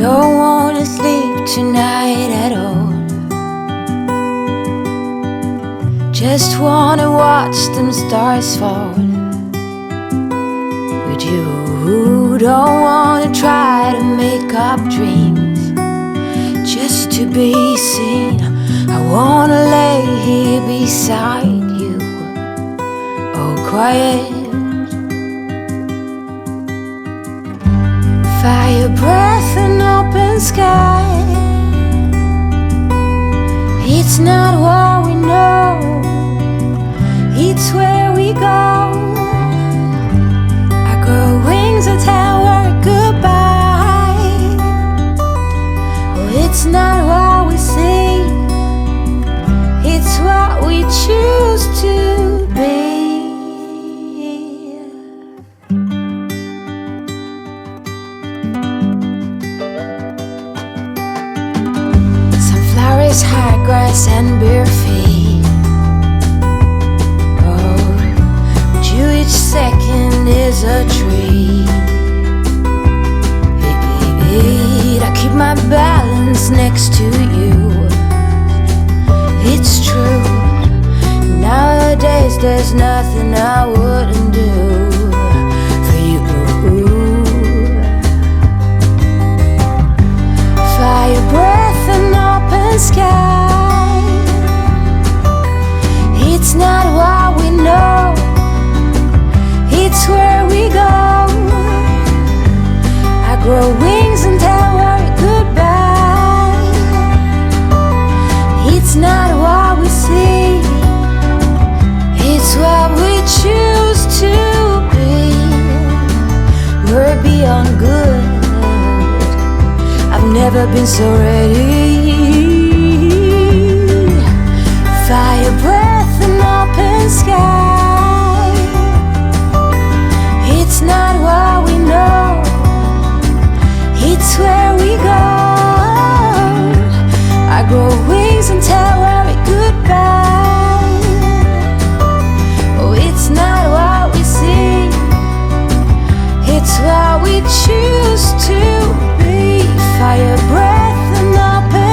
don't wanna sleep tonight at all. Just wanna watch them stars fall with you. Don't wanna try to make up dreams just to be seen. I wanna lay here beside you, all quiet. Fire breath and open sky. It's not what we know, it's where we go. I grow wings and tell her goodbye. Oh, it's not what we see, it's what we choose to be. Sunflowers, high grass and bare feet. Each second is a treat. I keep my balance next to you. It's true. Nowadays there's nothing I wouldn't do for you. Fire breath and open sky. It's not what we know, it's where we go. I grow wings and tell her goodbye. It's not what we see, it's what we choose to be. We're beyond good, I've never been so ready. Fire breath and open sky. It's not what we know, it's where we go. I grow wings and tell her goodbye. Oh, it's not what we see, it's what we choose to be. Fire breath and open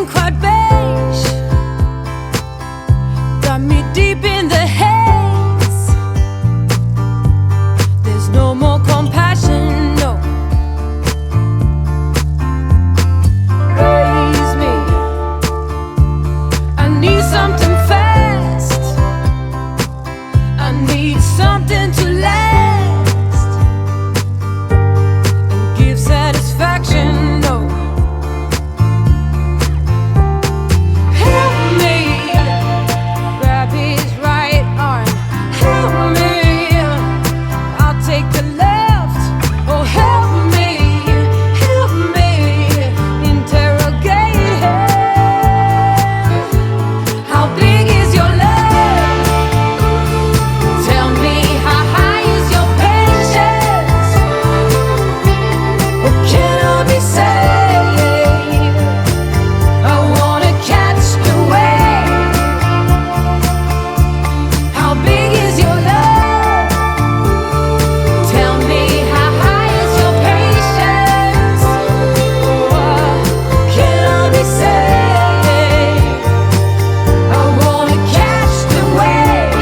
everything quite beige, got me deep in the haze. There's no more compassion, no. Raise me, I need something fast, I need something to last and give satisfaction, no. Help me, grab his right arm. Help me, I'll take the left. Oh, help me, interrogate him. How big is your love? Tell me, how high is your patience? What can I be saying? I wanna catch the wave. How big is your love? Tell me, how high is your patience? What can I be saying? I wanna catch the wave.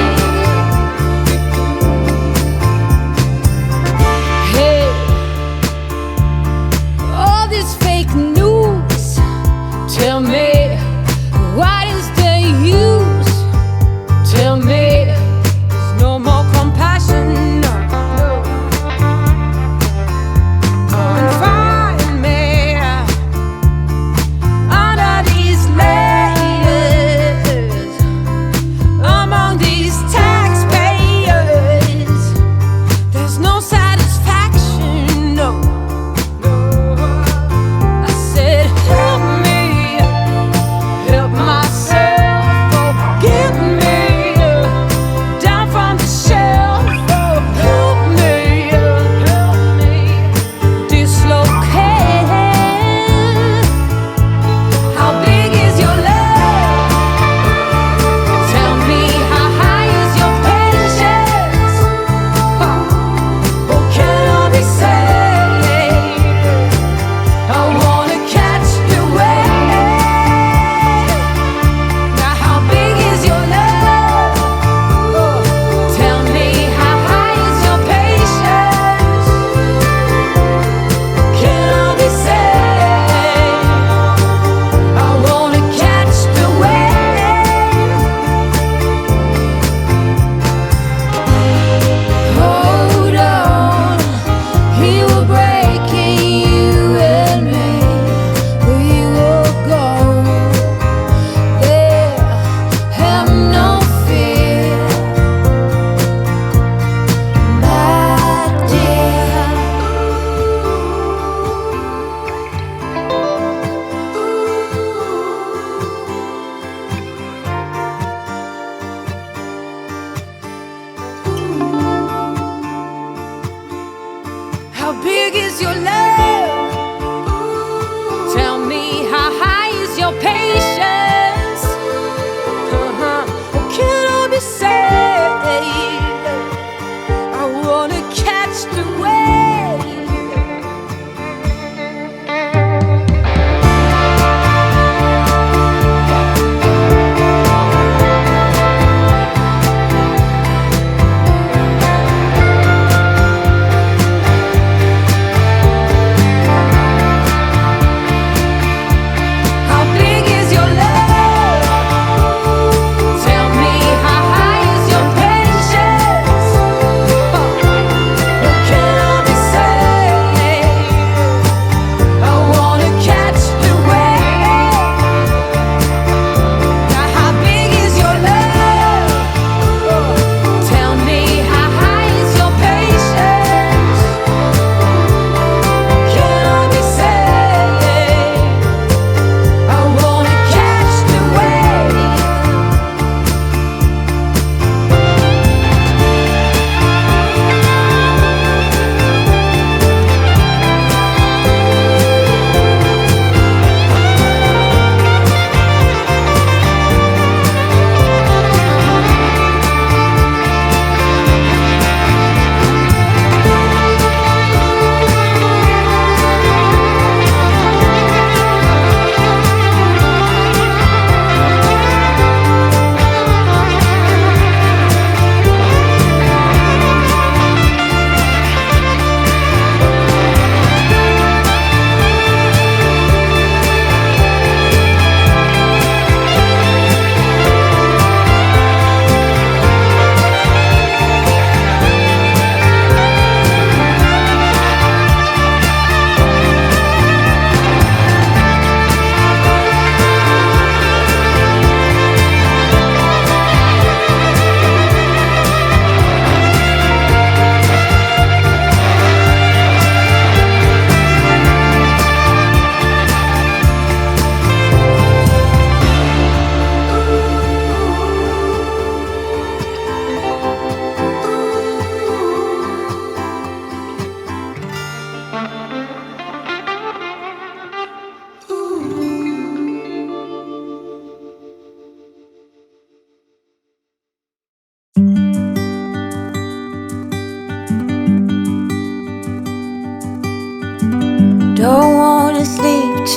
Hey, all this fake news, tell me, what is the use? Tell me, there's no more compassion, no. Come and find me under these layers, among these taxpayers. There's no satisfaction, no. I said, help me,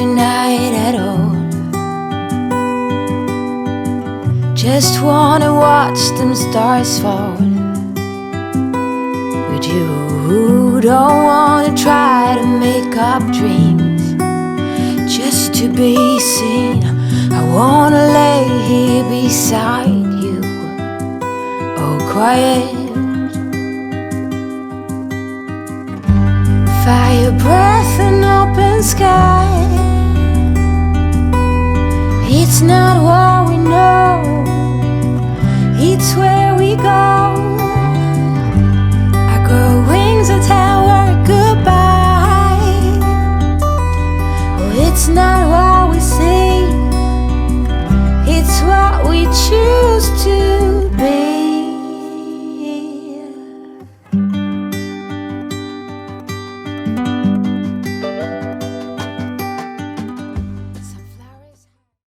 tonight at all. Just wanna watch them stars fall. But you don't wanna try to make up dreams just to be seen. I wanna lay here beside you, all quiet. Fire breath and open sky. It's not what we know, it's where